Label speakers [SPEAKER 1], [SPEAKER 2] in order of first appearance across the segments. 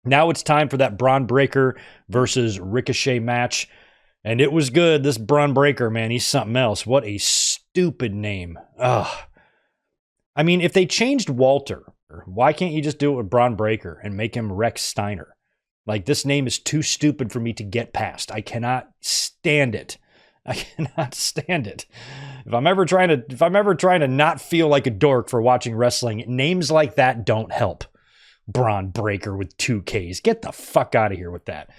[SPEAKER 1] Now it's time for that Bron Breakker versus Ricochet match. And it was good. This Bron Breakker, man, he's something else. What a stupid name. Ugh. I mean, if they changed Walter, why can't you just do it with Bron Breakker and make him Rex Steiner? Like, this name is too stupid for me to get past. I cannot stand it. I cannot stand it. If I'm ever trying to not feel like a dork for watching wrestling, names like that don't help. Bron Breakker with 2 Ks. Get the fuck out of here with that.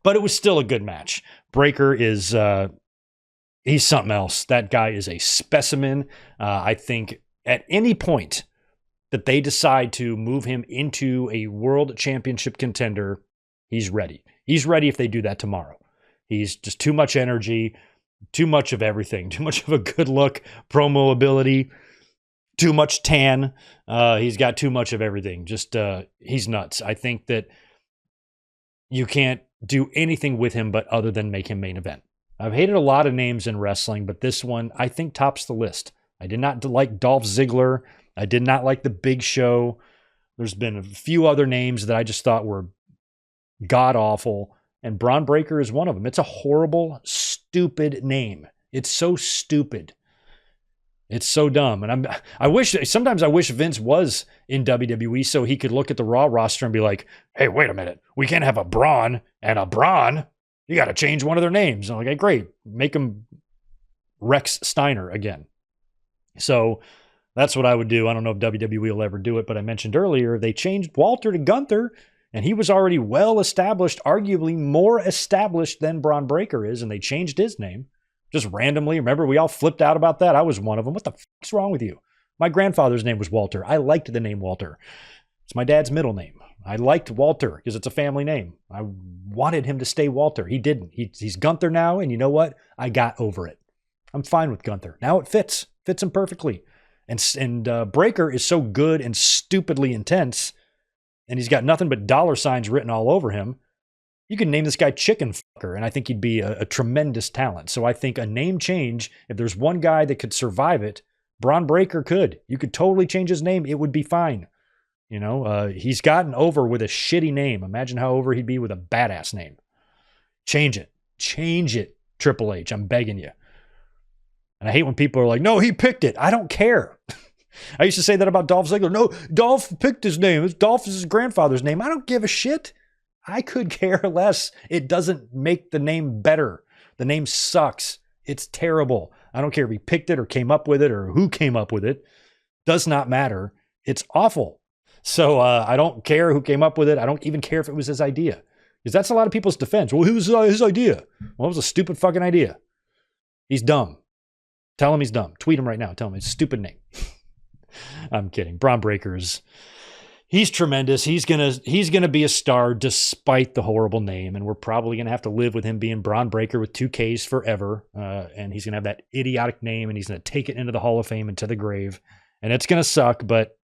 [SPEAKER 1] But it was still a good match. Breakker is he's something else. That guy is a specimen. I think at any point that they decide to move him into a world championship contender, he's ready. He's ready if they do that tomorrow. He's just too much energy, too much of everything, too much of a good look, promo ability, too much tan. He's got too much of everything. Just he's nuts. I think that you can't do anything with him but other than make him main event. I've hated a lot of names in wrestling, but this one I think tops the list. I did not like Dolph Ziggler. I did not like The Big Show. There's been a few other names that I just thought were god-awful, and Bron Breakker is one of them. It's a horrible, stupid name. It's so stupid. It's so dumb. And sometimes I wish Vince was in WWE so he could look at the Raw roster and be like, hey, wait a minute. We can't have a Braun and a Braun. You got to change one of their names. I'm like, hey, great. Make him Rex Steiner again. So that's what I would do. I don't know if WWE will ever do it, but I mentioned earlier, they changed Walter to Gunther, and he was already well established, arguably more established than Bron Breakker is, and they changed his name. Just randomly. Remember, we all flipped out about that. I was one of them. What the fuck's wrong with you? My grandfather's name was Walter. I liked the name Walter. It's my dad's middle name. I liked Walter because it's a family name. I wanted him to stay Walter. He didn't. He's Gunther now, and you know what? I got over it. I'm fine with Gunther. Now it fits. Fits him perfectly. And Breakker is so good and stupidly intense, and he's got nothing but dollar signs written all over him. You could name this guy Chicken Fucker, and I think he'd be a tremendous talent. So I think a name change, if there's one guy that could survive it, Bron Breakker could. You could totally change his name. It would be fine. You know, he's gotten over with a shitty name. Imagine how over he'd be with a badass name. Change it. Change it, Triple H. I'm begging you. And I hate when people are like, no, he picked it. I don't care. I used to say that about Dolph Ziggler. No, Dolph picked his name. Dolph is his grandfather's name. I don't give a shit. I could care less. It doesn't make the name better. The name sucks. It's terrible. I don't care if he picked it or came up with it or who came up with it. Does not matter. It's awful. So I don't care who came up with it. I don't even care if it was his idea. Because that's a lot of people's defense. Well, it was his idea. Well, it was a stupid fucking idea. He's dumb. Tell him he's dumb. Tweet him right now. Tell him it's a stupid name. I'm kidding. Bron Breakker's... He's tremendous. He's gonna be a star despite the horrible name, and we're probably gonna have to live with him being Bron Breakker with 2 Ks forever. And he's gonna have that idiotic name, and he's gonna take it into the Hall of Fame and to the grave. And it's gonna suck, but